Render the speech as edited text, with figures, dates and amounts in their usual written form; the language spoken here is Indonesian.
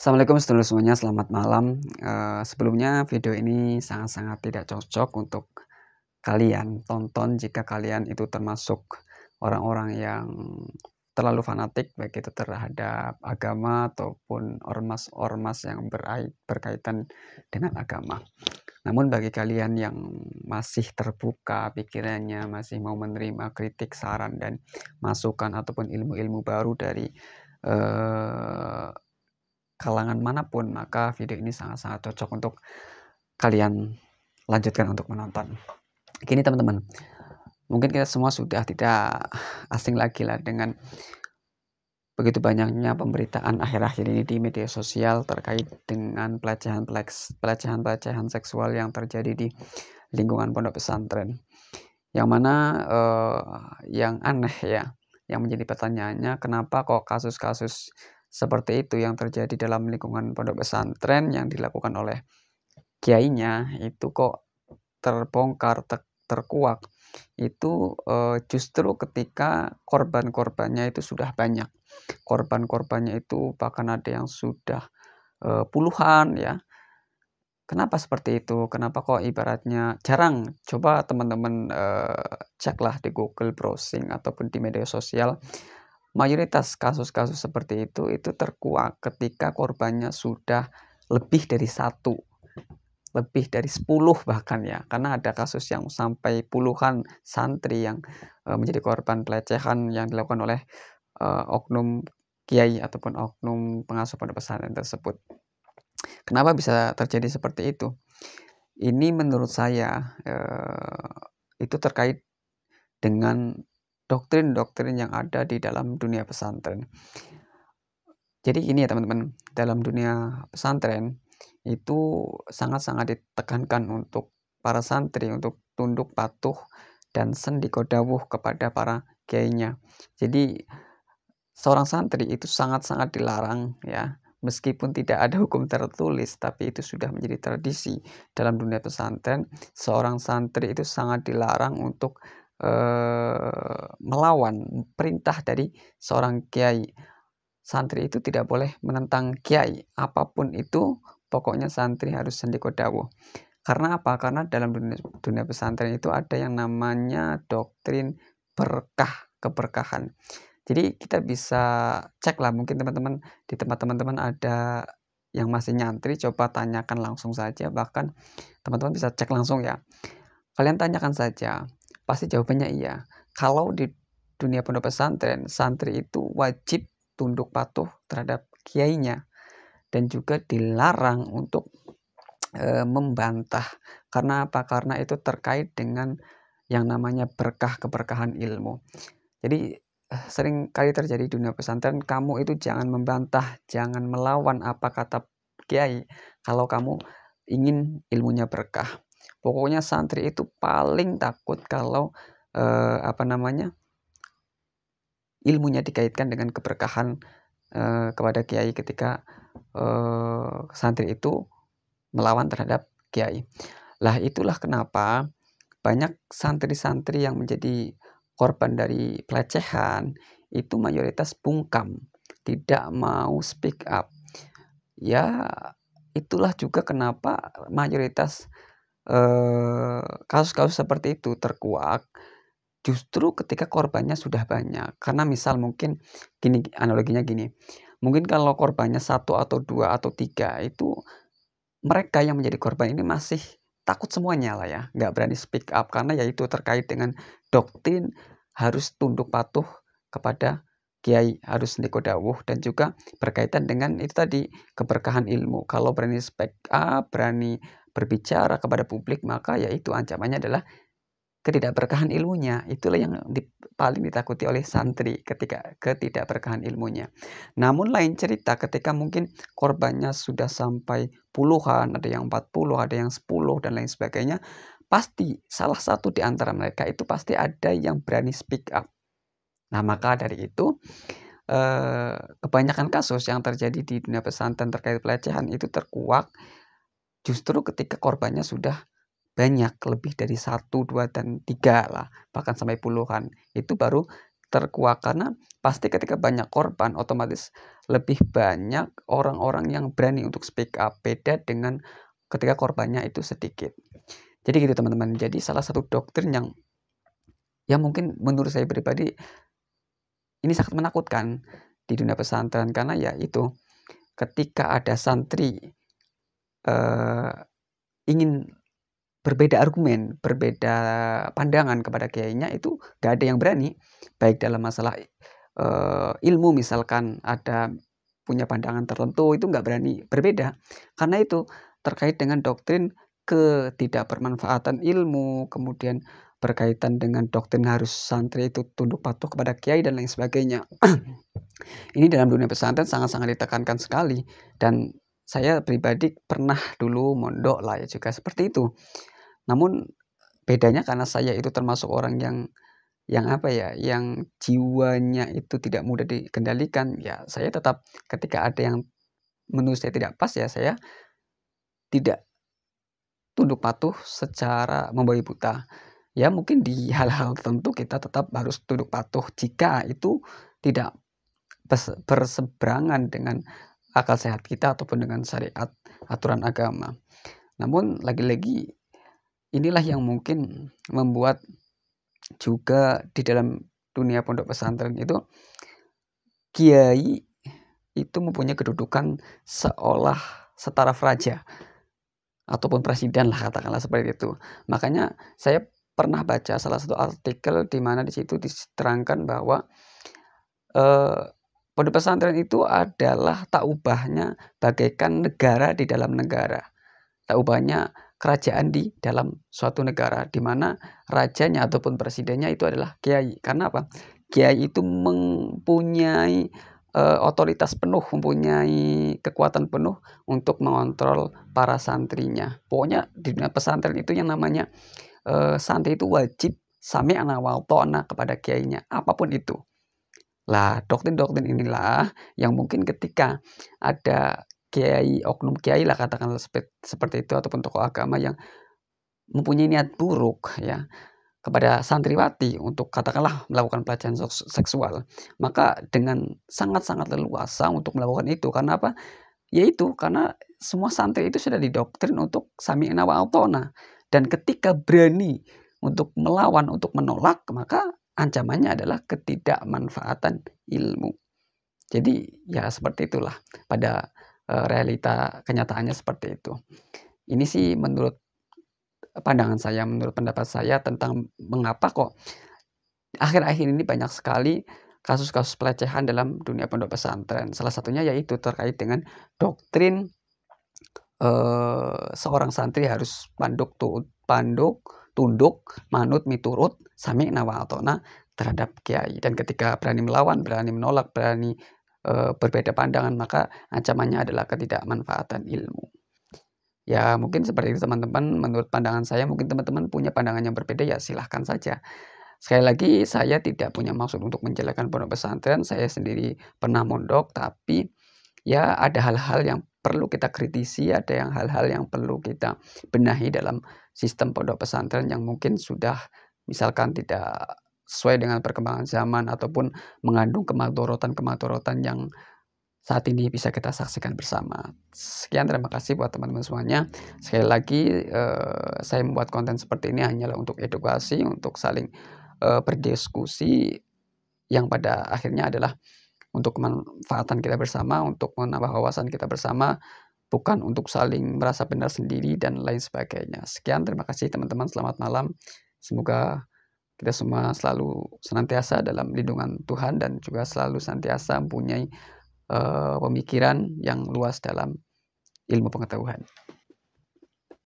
Assalamualaikum sedulur semuanya, selamat malam. Sebelumnya video ini sangat-sangat tidak cocok untuk kalian tonton jika kalian itu termasuk orang-orang yang terlalu fanatik, baik itu terhadap agama ataupun ormas-ormas yang berkaitan dengan agama. Namun bagi kalian yang masih terbuka pikirannya, masih mau menerima kritik, saran, dan masukan ataupun ilmu-ilmu baru dari eh, kalangan manapun, maka video ini sangat-sangat cocok untuk kalian lanjutkan untuk menonton. Gini teman-teman, mungkin kita semua sudah tidak asing lagi lah dengan begitu banyaknya pemberitaan akhir-akhir ini di media sosial terkait dengan pelecehan seksual yang terjadi di lingkungan pondok pesantren. Yang mana yang aneh ya, yang menjadi pertanyaannya, kenapa kok kasus-kasus seperti itu yang terjadi dalam lingkungan pondok pesantren yang dilakukan oleh kiainya itu kok terbongkar, terkuak itu justru ketika korban-korbannya itu sudah banyak. Korban-korbannya itu bahkan ada yang sudah puluhan ya. Kenapa seperti itu? Kenapa kok ibaratnya jarang? Coba teman-teman ceklah di Google browsing ataupun di media sosial. Mayoritas kasus-kasus seperti itu terkuak ketika korbannya sudah lebih dari satu, lebih dari 10 bahkan ya. Karena ada kasus yang sampai puluhan santri yang menjadi korban pelecehan yang dilakukan oleh oknum kiai ataupun oknum pengasuh pondok pesantren tersebut. Kenapa bisa terjadi seperti itu? Ini menurut saya itu terkait dengan doktrin-doktrin yang ada di dalam dunia pesantren. Jadi gini ya teman-teman, dalam dunia pesantren itu sangat-sangat ditekankan untuk para santri untuk tunduk patuh dan sendiko dawuh kepada para kiainya. Jadi seorang santri itu sangat-sangat dilarang ya, meskipun tidak ada hukum tertulis, tapi itu sudah menjadi tradisi dalam dunia pesantren. Seorang santri itu sangat dilarang untuk melawan perintah dari seorang kiai. Santri itu tidak boleh menentang kiai, apapun itu, pokoknya santri harus sendiko dawuh. Karena apa? Karena dalam dunia pesantren itu ada yang namanya doktrin berkah, keberkahan. Jadi kita bisa cek lah, mungkin teman-teman di tempat teman-teman ada yang masih nyantri, coba tanyakan langsung saja, bahkan teman-teman bisa cek langsung ya. Kalian tanyakan saja, pasti jawabannya iya. Kalau di dunia pondok pesantren, santri itu wajib tunduk patuh terhadap kiainya dan juga dilarang untuk membantah. Karena apa? Karena itu terkait dengan yang namanya berkah, keberkahan ilmu. Jadi sering kali terjadi di dunia pesantren, kamu itu jangan membantah, jangan melawan apa kata kiai kalau kamu ingin ilmunya berkah. Pokoknya santri itu paling takut kalau ilmunya dikaitkan dengan keberkahan kepada kiai ketika santri itu melawan terhadap kiai. Lah itulah kenapa banyak santri-santri yang menjadi korban dari pelecehan itu mayoritas bungkam, tidak mau speak up. Ya, itulah juga kenapa mayoritas kasus-kasus seperti itu terkuak justru ketika korbannya sudah banyak. Karena misal mungkin gini, analoginya gini, mungkin kalau korbannya 1 atau 2 atau 3 itu mereka yang menjadi korban ini masih takut semuanya lah ya, nggak berani speak up karena ya itu terkait dengan doktrin harus tunduk patuh kepada kiai, harus niko dawuh dan juga berkaitan dengan itu tadi keberkahan ilmu. Kalau berani speak up, berani berbicara kepada publik, maka ya itu ancamannya adalah ketidakberkahan ilmunya. Itulah yang paling ditakuti oleh santri ketika ketidakberkahan ilmunya. Namun lain cerita ketika mungkin korbannya sudah sampai puluhan, ada yang 40, ada yang 10 dan lain sebagainya, pasti salah satu di antara mereka itu pasti ada yang berani speak up. Nah, maka dari itu kebanyakan kasus yang terjadi di dunia pesantren terkait pelecehan itu terkuak justru ketika korbannya sudah banyak, lebih dari 1, 2, dan 3 lah, bahkan sampai puluhan. Itu baru terkuak karena pasti ketika banyak korban otomatis lebih banyak orang-orang yang berani untuk speak up, beda dengan ketika korbannya itu sedikit. Jadi gitu teman-teman. Jadi salah satu doktrin yang mungkin menurut saya pribadi ini sangat menakutkan di dunia pesantren karena ya itu ketika ada santri ingin berbeda argumen, berbeda pandangan kepada kiainya, itu gak ada yang berani. Baik dalam masalah ilmu, misalkan ada punya pandangan tertentu, itu gak berani berbeda. Karena itu terkait dengan doktrin ketidakbermanfaatan ilmu, kemudian berkaitan dengan doktrin harus santri itu tunduk patuh kepada kiai dan lain sebagainya. Ini dalam dunia pesantren sangat-sangat ditekankan sekali, dan saya pribadi pernah dulu mondok lah ya juga seperti itu. Namun bedanya karena saya itu termasuk orang yang apa ya, yang jiwanya itu tidak mudah dikendalikan, ya saya tetap ketika ada yang menurut saya tidak pas, ya saya tidak tunduk patuh secara membabi buta. Ya mungkin di hal-hal tertentu kita tetap harus tunduk patuh jika itu tidak berseberangan dengan akal sehat kita ataupun dengan syariat aturan agama. Namun lagi-lagi inilah yang mungkin membuat juga di dalam dunia pondok pesantren itu kiai itu mempunyai kedudukan seolah setara raja ataupun presiden lah, katakanlah seperti itu. Makanya saya pernah baca salah satu artikel di mana di situ diterangkan bahwa pondok pesantren itu adalah tak ubahnya bagaikan negara di dalam negara. Tak ubahnya kerajaan di dalam suatu negara, di mana rajanya ataupun presidennya itu adalah kiai. Karena apa? Kiai itu mempunyai otoritas penuh, mempunyai kekuatan penuh untuk mengontrol para santrinya. Pokoknya di dunia pesantren itu yang namanya santri itu wajib sami'na wa ata'na kepada kiainya, apapun itu. Lah, doktrin-doktrin inilah yang mungkin ketika ada kiai, oknum kiai lah katakanlah seperti itu, ataupun tokoh agama yang mempunyai niat buruk ya kepada santriwati untuk katakanlah melakukan pelecehan seksual, maka dengan sangat-sangat leluasa untuk melakukan itu. Karena apa? Yaitu karena semua santri itu sudah didoktrin untuk sami'na wa ata'na, dan ketika berani untuk melawan, untuk menolak, maka ancamannya adalah ketidakmanfaatan ilmu. Jadi ya seperti itulah pada realita kenyataannya seperti itu. Ini sih menurut pandangan saya, menurut pendapat saya tentang mengapa kok akhir-akhir ini banyak sekali kasus-kasus pelecehan dalam dunia pondok pesantren. Salah satunya yaitu terkait dengan doktrin seorang santri harus tunduk, manut, miturut, sami'na wa ata'na terhadap kiai. Dan ketika berani melawan, berani menolak, berani berbeda pandangan, maka ancamannya adalah ketidakmanfaatan ilmu. Ya mungkin seperti itu teman-teman, menurut pandangan saya. Mungkin teman-teman punya pandangan yang berbeda, ya silahkan saja. Sekali lagi saya tidak punya maksud untuk menjelekkan pondok pesantren. Saya sendiri pernah mondok, tapi ya ada hal-hal yang perlu kita kritisi, ada hal-hal yang perlu kita benahi dalam sistem pondok pesantren yang mungkin sudah misalkan tidak sesuai dengan perkembangan zaman ataupun mengandung kemadorotan yang saat ini bisa kita saksikan bersama. Sekian, terima kasih buat teman-teman semuanya. Sekali lagi saya membuat konten seperti ini hanyalah untuk edukasi, untuk saling berdiskusi, yang pada akhirnya adalah untuk kemanfaatan kita bersama, untuk menambah wawasan kita bersama, bukan untuk saling merasa benar sendiri dan lain sebagainya. Sekian, terima kasih teman-teman, selamat malam. Semoga kita semua selalu senantiasa dalam lindungan Tuhan dan juga selalu senantiasa mempunyai pemikiran yang luas dalam ilmu pengetahuan.